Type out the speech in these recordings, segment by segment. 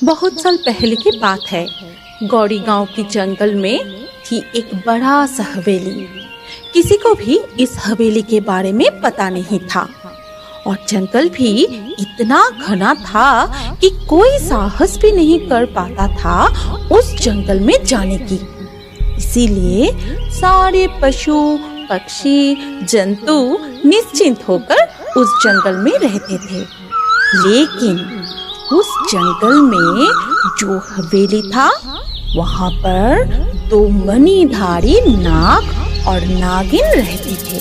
बहुत साल पहले की बात है। गौड़ी गांव के जंगल में थी एक बड़ा सा हवेली। किसी को भी इस हवेली के बारे में पता नहीं था और जंगल भी इतना घना था कि कोई साहस भी नहीं कर पाता था उस जंगल में जाने की। इसीलिए सारे पशु पक्षी जंतु निश्चिंत होकर उस जंगल में रहते थे। लेकिन उस जंगल में जो हवेली था वहाँ पर दो मणिधारी नाग और नागिन रहते थे।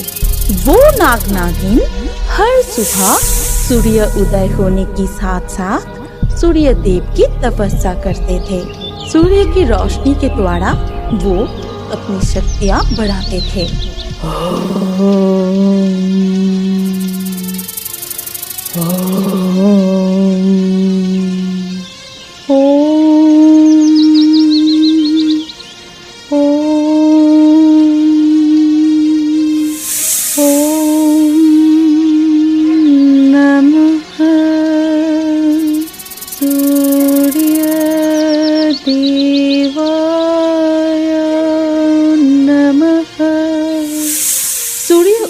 वो नाग नागिन हर सुबह सूर्य उदय होने के साथ साथ सूर्य देव की तपस्या करते थे। सूर्य की रोशनी के द्वारा वो अपनी शक्तियाँ बढ़ाते थे।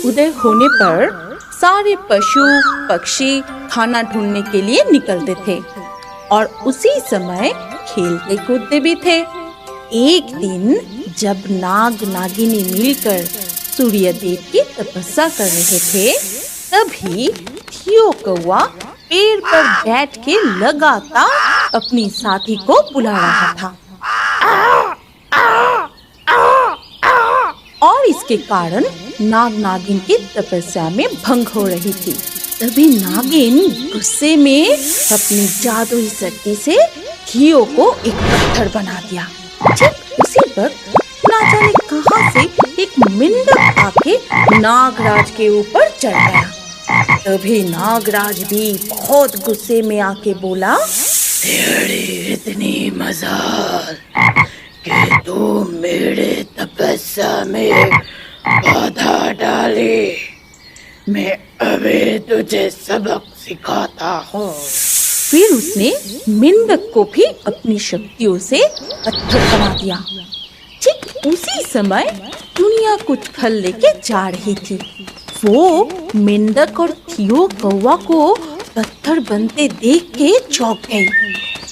उदय होने पर सारे पशु पक्षी खाना ढूंढने के लिए निकलते थे और उसी समय खेलते कूदते भी थे। एक दिन जब नाग नागिनी मिलकर सूर्य देव की तपस्या कर रहे थे, तभी थियो कौवा पेड़ पर बैठ के लगातार अपनी साथी को बुला रहा था और इसके कारण नाग नागिन की तपस्या में भंग हो रही थी। तभी नागिन गुस्से में अपनी जादुई शक्ति से थियो को एक पत्थर बना दिया। ठीक उसी वक्त ना जाने कहां से एक मेंढक आके नागराज के ऊपर चढ़ गया। तभी नागराज भी बहुत गुस्से में आके बोला, तेरी इतनी मजाल कि तू मेरे तपस्या में बाधा डाली। मैं अभी तुझे सबक सिखाता हूँ। फिर उसने मेंढक को भी अपनी शक्तियों से पत्थर बना दिया। ठीक उसी समय दुनिया कुछ फल लेके जा रही थी। वो मेंढक और थियो कौवा को पत्थर बनते देख के चौंक गई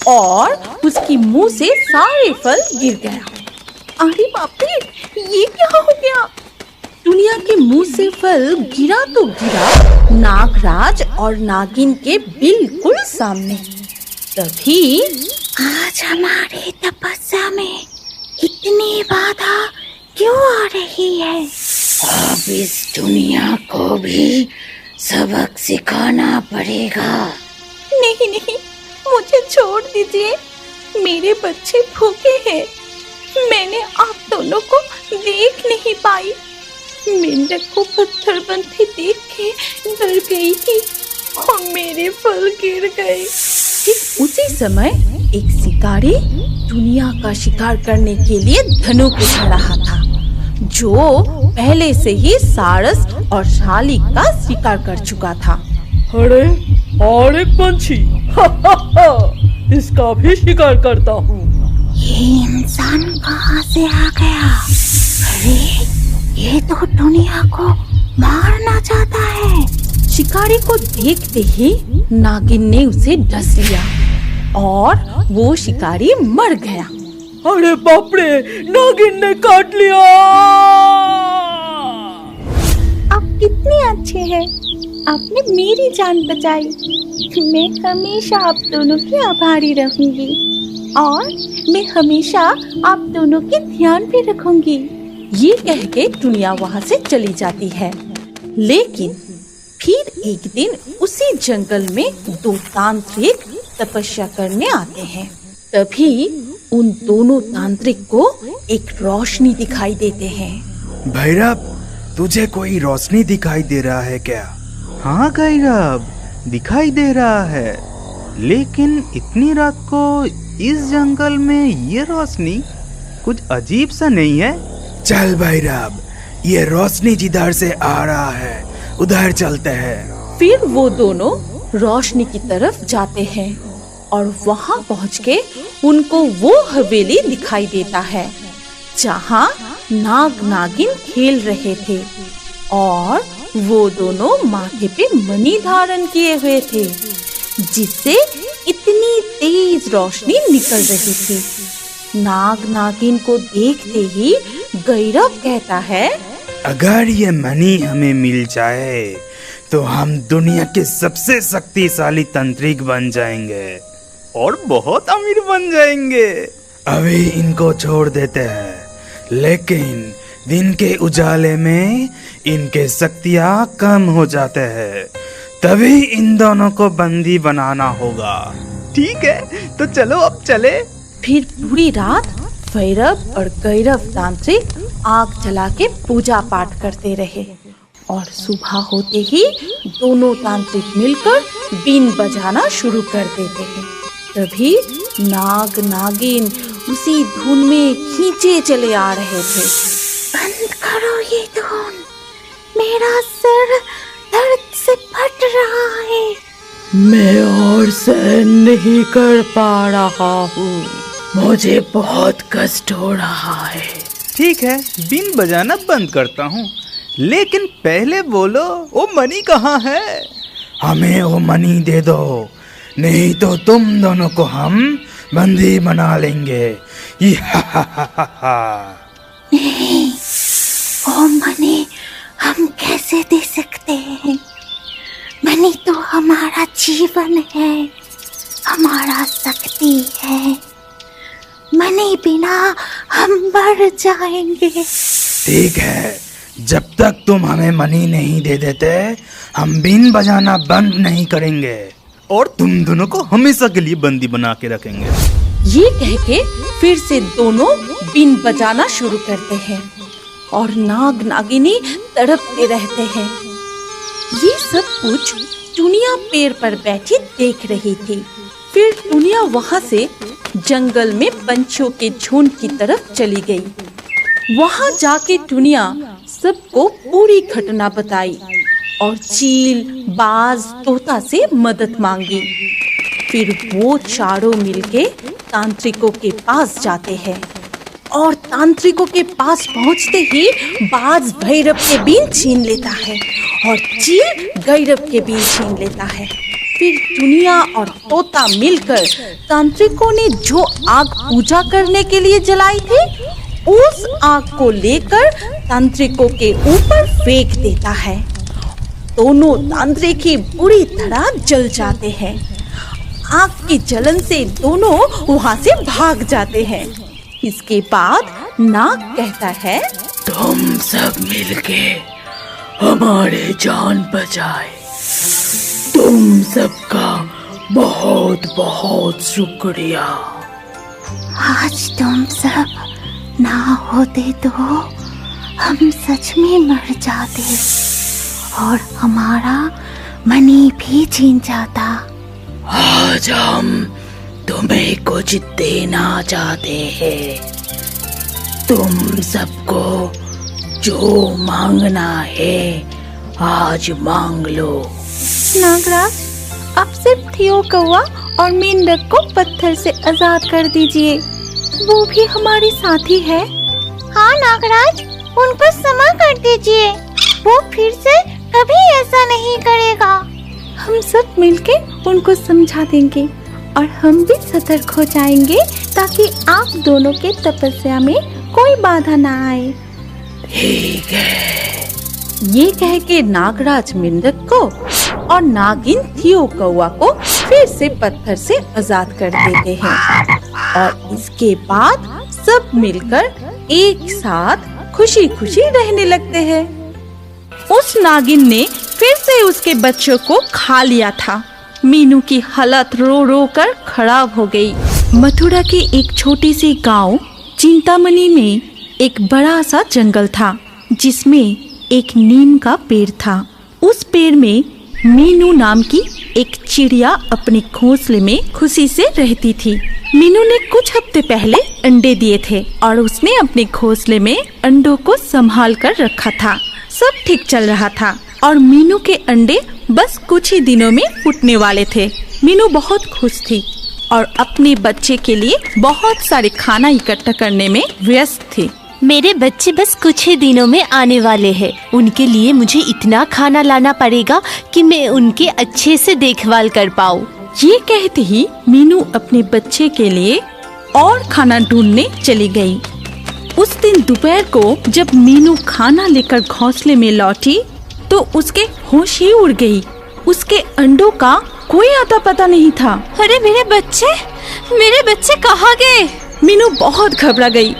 और उसकी मुंह से सारे फल गिर गया। अरे बाप रे, ये क्या हो गया? दुनिया के मुंह से फल गिरा तो गिरा नागराज और नागिन के बिल्कुल सामने। तभी आज हमारी तपस्या में इतनी बाधा क्यों आ रही है? अब इस दुनिया को भी सबक सिखाना पड़ेगा। नहीं नहीं, मुझे छोड़ दीजिए, मेरे बच्चे भूखे हैं। मैंने आप दोनों को देख नहीं पाई। मेंढक को पत्थर बनते देख के डर गई थी और मेरे फल गिर गए। ठीक उसी समय एक शिकारी दुनिया का शिकार करने के लिए धनुक उठा रहा था, जो पहले से ही सारस और शालिक का शिकार कर चुका था। अरे और एक पंछी, इसका भी शिकार करता हूँ। ये इंसान कहाँ से आ गया? अरे ये तो दुनिया को मारना चाहता है। शिकारी को देखते ही नागिन ने उसे डस लिया और वो शिकारी मर गया। अरे बाप रे, नागिन ने काट लिया। आप कितने अच्छे हैं, आपने मेरी जान बचाई। मैं हमेशा आप दोनों की आभारी रहूंगी और मैं हमेशा आप दोनों के ध्यान भी रखूंगी। ये कह के दुनिया वहाँ से चली जाती है। लेकिन फिर एक दिन उसी जंगल में दो तांत्रिक तपस्या करने आते हैं। तभी उन दोनों तांत्रिक को एक रोशनी दिखाई देते हैं। भैरव, तुझे कोई रोशनी दिखाई दे रहा है क्या? हाँ भैरव, दिखाई दे रहा है, लेकिन इतनी रात को इस जंगल में ये रोशनी कुछ अजीब सा नहीं है? चल भैरव, ये रोशनी जिधर से आ रहा है उधर चलते हैं। फिर वो दोनों रोशनी की तरफ जाते हैं और वहां पहुंच के उनको वो हवेली दिखाई देता है जहां नाग नागिन खेल रहे थे और वो दोनों माथे पे मणि धारण किए हुए थे जिससे इतनी तेज रोशनी निकल रही थी। नाग नागिन को देखते ही गैरव कहता है, अगर ये मणि हमें मिल जाए तो हम दुनिया के सबसे शक्तिशाली तांत्रिक बन जाएंगे और बहुत अमीर बन जाएंगे। अभी इनको छोड़ देते हैं, लेकिन दिन के उजाले में इनके शक्तियाँ कम हो जाते हैं, तभी इन दोनों को बंदी बनाना होगा। ठीक है, तो चलो अब चले। फिर पूरी रात भैरव और गैरव तांत्रिक आग जला के पूजा पाठ करते रहे और सुबह होते ही दोनों तांत्रिक मिलकर बीन बजाना शुरू कर देते हैं। तभी नाग नागिन उसी धुन में खींचे चले आ रहे थे। बंद करो ये धुन, मेरा सिर दर्द से फट रहा है। मैं और सहन नहीं कर पा रहा हूँ, मुझे बहुत कष्ट हो रहा है। ठीक है, बीन बजाना बंद करता हूँ, लेकिन पहले बोलो वो मणि कहाँ है? हमें वो मणि दे दो, नहीं तो तुम दोनों को हम बंदी बना लेंगे। नहीं, वो मणि हम कैसे दे सकते हैं? मणि तो हमारा जीवन है, हमारा शक्ति है। मणि बिना हम मर जाएंगे। ठीक है, जब तक तुम हमें मणि नहीं दे देते हम बीन बजाना बंद नहीं करेंगे और तुम दोनों को हमेशा के लिए बंदी बना के रखेंगे। ये कह के फिर से दोनों बीन बजाना शुरू करते हैं और नाग नागिनी तड़पते रहते हैं। ये सब कुछ टुनिया पेड़ पर बैठी देख रही थी। फिर टुनिया वहाँ से जंगल में पंछियों के झुंड की तरफ चली गई। वहाँ जाके टुनिया सबको पूरी घटना बताई और चील, बाज, तोता से मदद मांगी। फिर वो चारों मिलके तांत्रिकों के पास जाते हैं और तांत्रिकों के पास पहुंचते ही बाज भैरव के बीन छीन लेता है और चील गैरव के बीन छीन लेता है। फिर टुनिया और तोता मिलकर तांत्रिकों ने जो आग पूजा करने के लिए जलाई थी उस आग को लेकर तांत्रिकों के ऊपर फेंक देता है। दोनों तांत्रिक ही बुरी तरह जल जाते हैं। आग की जलन से दोनों वहाँ से भाग जाते हैं। इसके बाद नाग कहता है, तुम सब मिलके हमारे जान बचाए, तुम सबका बहुत बहुत शुक्रिया। आज तुम सब ना होते तो हम सच में मर जाते और हमारा मणि भी छीन जाता। आज हम तुम्हें कुछ देना चाहते हैं, तुम सबको जो मांगना है आज मांग लो। नागराज, आप सिर्फ थियो कौवा और मेंढक को पत्थर से आजाद कर दीजिए, वो भी हमारी साथी है। हाँ नागराज, उनको क्षमा कर दीजिए, वो फिर से कभी ऐसा नहीं करेगा। हम सब मिलके उनको समझा देंगे और हम भी सतर्क हो जाएंगे ताकि आप दोनों के तपस्या में कोई बाधा ना आए। ठीक है। ये कह के नागराज मेंढक को और नागिन थियो कौवा को फिर से पत्थर से आजाद कर देते हैं और इसके बाद सब मिलकर एक साथ खुशी खुशी रहने लगते हैं। उस नागिन ने फिर से उसके बच्चों को खा लिया था। मीनू की हालत रो रो कर खराब हो गई। मथुरा के एक छोटी सी गांव चिंतामणि में एक बड़ा सा जंगल था जिसमें एक नीम का पेड़ था। उस पेड़ में मीनू नाम की एक चिड़िया अपने घोंसले में खुशी से रहती थी। मीनू ने कुछ हफ्ते पहले अंडे दिए थे और उसने अपने घोंसले में अंडों को संभाल कर रखा था। सब ठीक चल रहा था और मीनू के अंडे बस कुछ ही दिनों में फूटने वाले थे। मीनू बहुत खुश थी। और अपने बच्चे के लिए बहुत सारे खाना इकट्ठा करने में व्यस्त थी। मेरे बच्चे बस कुछ ही दिनों में आने वाले हैं। उनके लिए मुझे इतना खाना लाना पड़ेगा कि मैं उनके अच्छे से देखभाल कर पाऊँ। ये कहते ही मीनू अपने बच्चे के लिए और खाना ढूंढने चली गई। उस दिन दोपहर को जब मीनू खाना लेकर घोंसले में लौटी तो उसके होश ही उड़ गई। उसके अंडों का कोई आता पता नहीं था। अरे मेरे बच्चे कहाँ गए? मीनू बहुत घबरा गई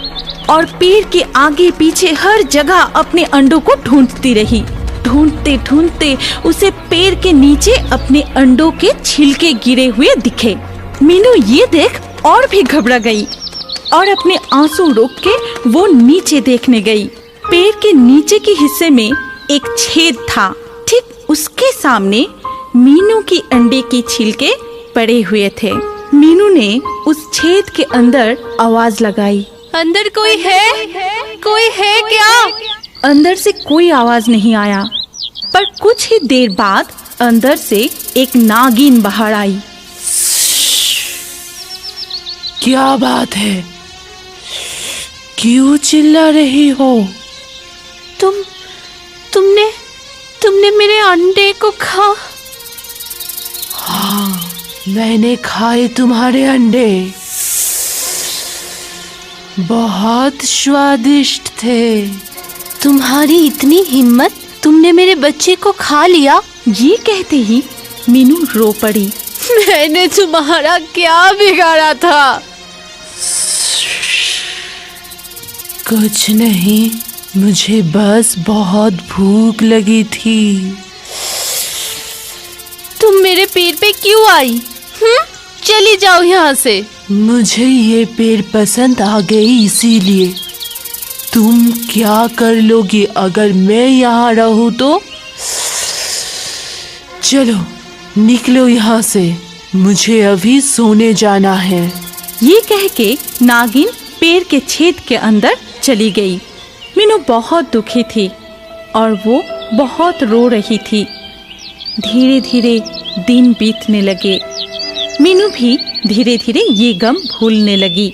और पेड़ के आगे पीछे हर जगह अपने अंडों को ढूंढती रही। ढूंढते ढूंढते उसे पेड़ के नीचे अपने अंडों के छिलके गिरे हुए दिखे। मीनू ये देख और भी घबरा गई और अपने आंसू रोक के वो नीचे देखने गई। पेड़ के नीचे के हिस्से में एक छेद था। ठीक उसके सामने मीनू की अंडे के छिलके पड़े हुए थे। मीनू ने उस छेद के अंदर आवाज लगाई। अंदर कोई है? कोई है क्या? अंदर से कोई आवाज नहीं आया, पर कुछ ही देर बाद अंदर से एक नागिन बाहर आई। क्या बात है? क्यों चिल्ला रही हो? तुमने मेरे अंडे को खा? हाँ, मैंने खाए तुम्हारे अंडे। बहुत स्वादिष्ट थे। तुम्हारी इतनी हिम्मत, तुमने मेरे बच्चे को खा लिया? ये कहते ही मीनू रो पड़ी। मैंने तुम्हारा क्या बिगाड़ा था? कुछ नहीं, मुझे बस बहुत भूख लगी थी। तुम मेरे पेड़ पे क्यों आई? चली जाओ यहाँ से। मुझे ये पेड़ पसंद आ गई इसीलिए। तुम क्या कर लोगी अगर मैं यहाँ रहूं तो? चलो निकलो यहाँ से, मुझे अभी सोने जाना है। ये कह के नागिन पेड़ के छेद के अंदर चली गई। मीनू बहुत दुखी थी और वो बहुत रो रही थी। धीरे धीरे दिन बीतने लगे। मीनू भी धीरे धीरे ये गम भूलने लगी।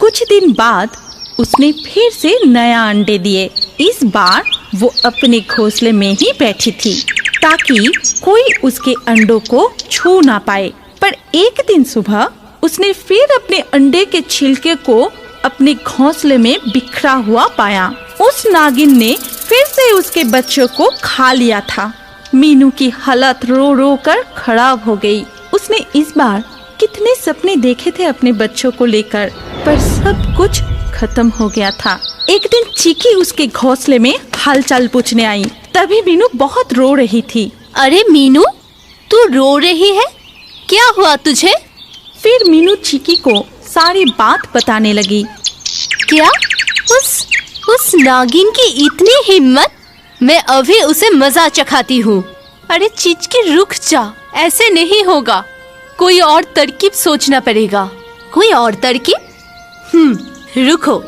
कुछ दिन बाद उसने फिर से नया अंडे दिए। इस बार वो अपने घोंसले में ही बैठी थी ताकि कोई उसके अंडों को छू ना पाए। पर एक दिन सुबह उसने फिर अपने अंडे के छिलके को अपने घोंसले में बिखरा हुआ पाया। उस नागिन ने फिर से उसके बच्चों को खा लिया था। मीनू की हालत रो रो कर खराब हो गई। उसने इस बार कितने सपने देखे थे अपने बच्चों को लेकर, पर सब कुछ खत्म हो गया था। एक दिन चीकी उसके घोंसले में हालचाल पूछने आई। तभी मीनू बहुत रो रही थी। अरे मीनू, तू रो रही है? क्या हुआ तुझे? फिर मीनू चीकी को सारी बात बताने लगी। क्या? उस नागिन की इतनी हिम्मत? मैं अभी उसे मजा चखाती हूँ। अरे चिचकी रुक जा, ऐसे नहीं होगा। कोई और तरकीब सोचना पड़ेगा। कोई और तरकीब? रुको,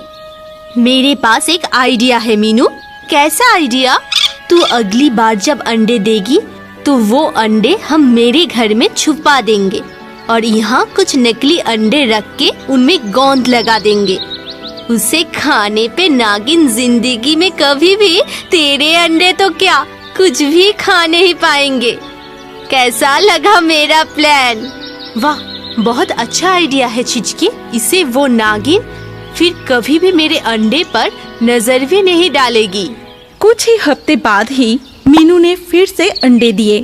मेरे पास एक आइडिया है मीनू। कैसा आइडिया? तू अगली बार जब अंडे देगी तो वो अंडे हम मेरे घर में छुपा देंगे और यहाँ कुछ नकली अंडे रख के उनमें गोंद लगा देंगे। उसे खाने पे नागिन जिंदगी में कभी भी तेरे अंडे तो क्या कुछ भी खा नहीं पाएंगे। कैसा लगा मेरा प्लान? वाह, बहुत अच्छा आइडिया है चिचकी। इसे वो नागिन फिर कभी भी मेरे अंडे पर नजर भी नहीं डालेगी। कुछ ही हफ्ते बाद ही मीनू ने फिर से अंडे दिए।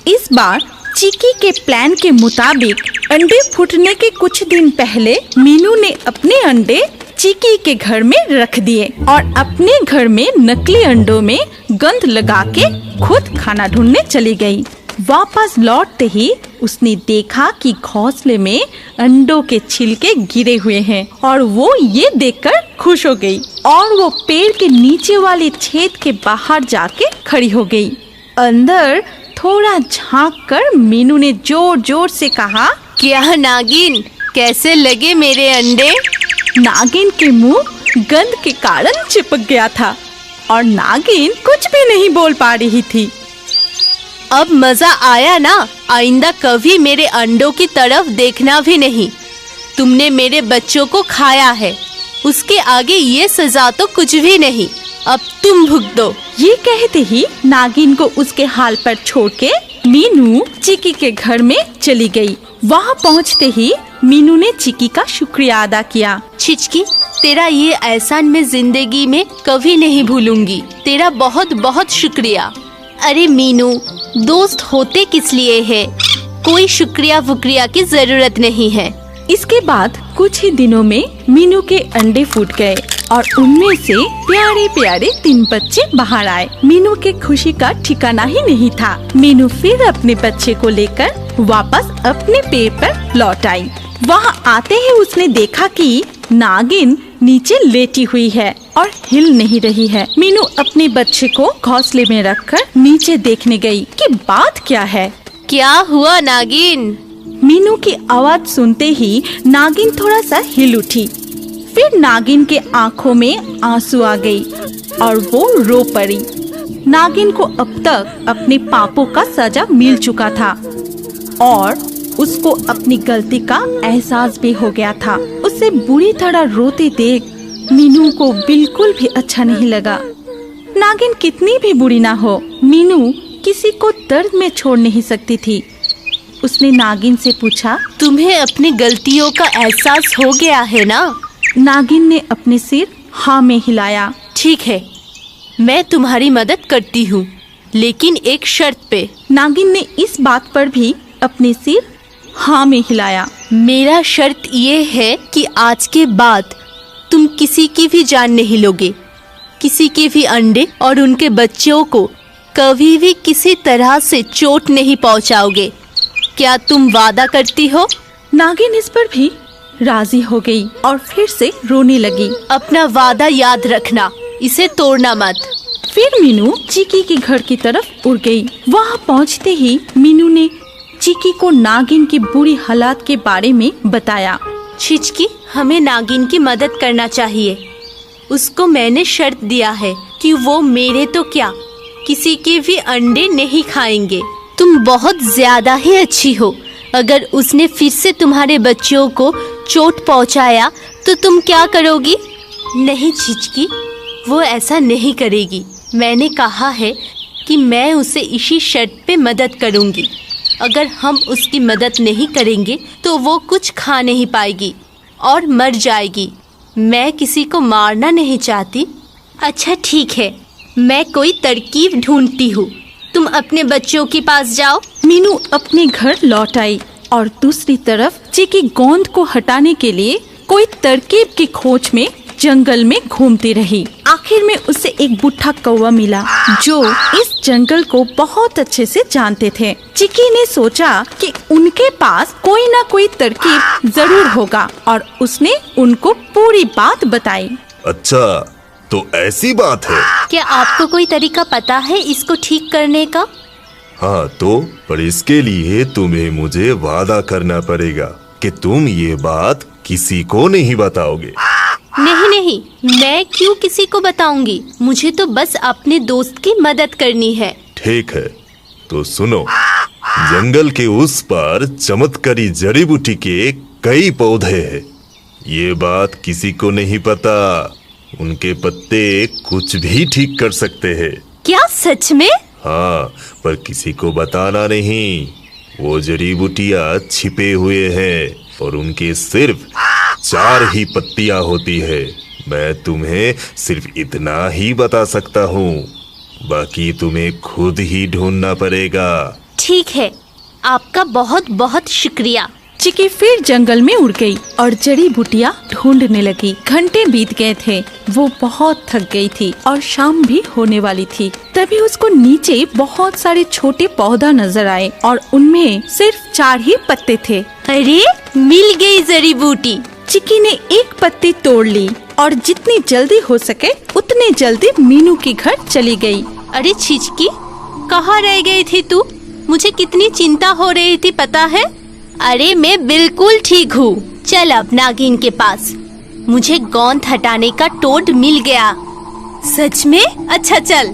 इस बार चिकी के प्लान के मुताबिक अंडे फूटने के कुछ दिन पहले मीनू ने अपने अंडे चिकी के घर में रख दिए और अपने घर में नकली अंडों में गंध लगा के खुद खाना ढूंढने चली गई। वापस लौटते ही उसने देखा कि घोंसले में अंडों के छिलके गिरे हुए हैं और वो ये देखकर खुश हो गई और वो पेड़ के नीचे वाले छेद के बाहर जाके खड़ी हो गई। अंदर थोड़ा झांक कर मीनू ने जोर जोर से कहा, क्या नागिन, कैसे लगे मेरे अंडे? नागिन के मुंह गंध के कारण चिपक गया था और नागिन कुछ भी नहीं बोल पा रही थी। अब मजा आया ना? आइंदा कभी मेरे अंडों की तरफ देखना भी नहीं। तुमने मेरे बच्चों को खाया है, उसके आगे ये सजा तो कुछ भी नहीं। अब तुम भुगतो। ये कहते ही नागिन को उसके हाल पर छोड़ के मीनू चिकी के घर में चली गई। वहाँ पहुँचते ही मीनू ने चिकी का शुक्रिया अदा किया। छिचकी, तेरा ये एहसान मैं जिंदगी में कभी नहीं भूलूंगी। तेरा बहुत बहुत शुक्रिया। अरे मीनू, दोस्त होते किस लिए है? कोई शुक्रिया वुक्रिया की जरूरत नहीं है। इसके बाद कुछ ही दिनों में मीनू के अंडे फूट गए और उनमें से प्यारे प्यारे 3 बच्चे बाहर आए। मीनू के खुशी का ठिकाना ही नहीं था। मीनू फिर अपने बच्चे को लेकर वापस अपने पेड़ पर लौट आई। वहाँ आते ही उसने देखा कि नागिन नीचे लेटी हुई है और हिल नहीं रही है। मीनू अपने बच्चे को घोंसले में रखकर नीचे देखने गई कि बात क्या है। क्या हुआ नागिन? मीनू की आवाज सुनते ही नागिन थोड़ा सा हिल उठी। फिर नागिन के आंखों में आंसू आ गई और वो रो पड़ी। नागिन को अब तक अपने पापों का सजा मिल चुका था और उसको अपनी गलती का एहसास भी हो गया था। उसे बुरी तरह रोते देख मीनू को बिल्कुल भी अच्छा नहीं लगा। नागिन कितनी भी बुरी ना हो, मीनू किसी को दर्द में छोड़ नहीं सकती थी। उसने नागिन से पूछा, तुम्हें अपनी गलतियों का एहसास हो गया है ना? नागिन ने अपने सिर हाँ में हिलाया। ठीक है, मैं तुम्हारी मदद करती हूँ, लेकिन एक शर्त पे। नागिन ने इस बात पर भी अपने सिर हाँ में हिलाया। मेरा शर्त ये है कि आज के बाद तुम किसी की भी जान नहीं लोगे, किसी के भी अंडे और उनके बच्चों को कभी भी किसी तरह से चोट नहीं पहुँचाओगे। क्या तुम वादा करती हो? नागिन इस पर भी राजी हो गई और फिर से रोने लगी। अपना वादा याद रखना, इसे तोड़ना मत। फिर मीनू चिकी के घर की तरफ उड़ गई। वहाँ पहुँचते ही मीनू ने चिकी को नागिन की बुरी हालात के बारे में बताया। छिचकी, हमें नागिन की मदद करना चाहिए। उसको मैंने शर्त दिया है कि वो मेरे तो क्या, किसी के भी अंडे नहीं खाएंगे। तुम बहुत ज्यादा ही अच्छी हो। अगर उसने फिर से तुम्हारे बच्चों को चोट पहुंचाया तो तुम क्या करोगी? नहीं छिचकी, वो ऐसा नहीं करेगी। मैंने कहा है कि मैं उसे इसी शर्त पे मदद करूंगी। अगर हम उसकी मदद नहीं करेंगे तो वो कुछ खा नहीं पाएगी और मर जाएगी। मैं किसी को मारना नहीं चाहती। अच्छा ठीक है, मैं कोई तरकीब ढूंढती हूँ। तुम अपने बच्चों के पास जाओ। मीनू अपने घर लौट आई और दूसरी तरफ चिकी गोंद को हटाने के लिए कोई तरकीब की खोज में जंगल में घूमती रही। आखिर में उसे एक बूढ़ा कौवा मिला जो इस जंगल को बहुत अच्छे से जानते थे। चिकी ने सोचा कि उनके पास कोई ना कोई तरकीब जरूर होगा और उसने उनको पूरी बात बताई। अच्छा, तो ऐसी बात है? क्या आपको कोई तरीका पता है इसको ठीक करने का? हाँ तो, पर इसके लिए तुम्हें मुझे वादा करना पड़ेगा कि तुम ये बात किसी को नहीं बताओगे। नहीं नहीं, मैं क्यों किसी को बताऊंगी? मुझे तो बस अपने दोस्त की मदद करनी है। ठीक है, तो सुनो। जंगल के उस पार चमत्कारी जड़ी बूटी के कई पौधे हैं। ये बात किसी को नहीं पता। उनके पत्ते कुछ भी ठीक कर सकते हैं। क्या सच में? हाँ, पर किसी को बताना नहीं। वो जड़ी बूटियाँ छिपे हुए हैं और उनके सिर्फ 4 ही पत्तियां होती है। मैं तुम्हें सिर्फ इतना ही बता सकता हूँ, बाकी तुम्हें खुद ही ढूंढना पड़ेगा। ठीक है, आपका बहुत बहुत शुक्रिया। चिकी फिर जंगल में उड़ गई और जड़ी बूटियाँ ढूंढने लगी। घंटे बीत गए थे। वो बहुत थक गई थी और शाम भी होने वाली थी। तभी उसको नीचे बहुत सारे छोटे पौधा नजर आए और उनमें सिर्फ 4 ही पत्ते थे। अरे, मिल गई जड़ी बूटी। चिकी ने एक पत्ती तोड़ ली और जितनी जल्दी हो सके उतने जल्दी मीनू के घर चली गई। अरे छिचकी, कहाँ रह गई थी तू? मुझे कितनी चिंता हो रही थी पता है? अरे मैं बिल्कुल ठीक हूँ। चल अब नागिन के पास। मुझे गोंद हटाने का टोड मिल गया। सच में? अच्छा चल।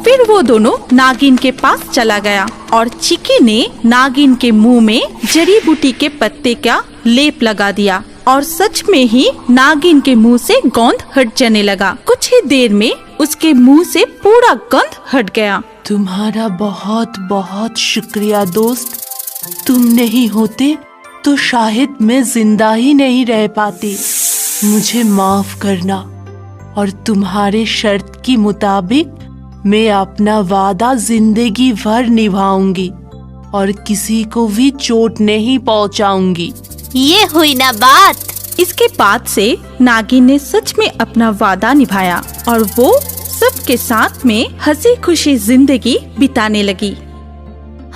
फिर वो दोनों नागिन के पास चला गया और चिकी ने नागिन के मुंह में जड़ी बूटी के पत्ते का लेप लगा दिया और सच में ही नागिन के मुंह से गंध हट जाने लगा। कुछ ही देर में उसके मुंह से पूरा गंध हट गया। तुम्हारा बहुत बहुत शुक्रिया दोस्त। तुम नहीं होते तो शायद मैं जिंदा ही नहीं रह पाती। मुझे माफ करना और तुम्हारे शर्त के मुताबिक मैं अपना वादा जिंदगी भर निभाऊंगी और किसी को भी चोट नहीं पहुंचाऊंगी। ये हुई ना बात। इसके बाद से नागिन ने सच में अपना वादा निभाया और वो सबके साथ में हंसी खुशी जिंदगी बिताने लगी।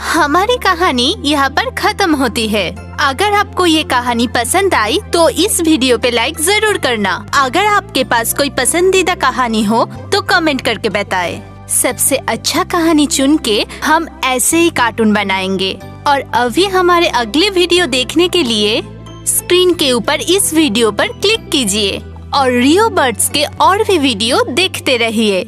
हमारी कहानी यहाँ पर खत्म होती है। अगर आपको ये कहानी पसंद आई तो इस वीडियो पे लाइक जरूर करना। अगर आपके पास कोई पसंदीदा कहानी हो तो कमेंट करके बताएं। सबसे अच्छा कहानी चुन के हम ऐसे ही कार्टून बनाएंगे। और अभी हमारे अगले वीडियो देखने के लिए स्क्रीन के ऊपर इस वीडियो पर क्लिक कीजिए और रियो बर्ड्स के और भी वीडियो देखते रहिए।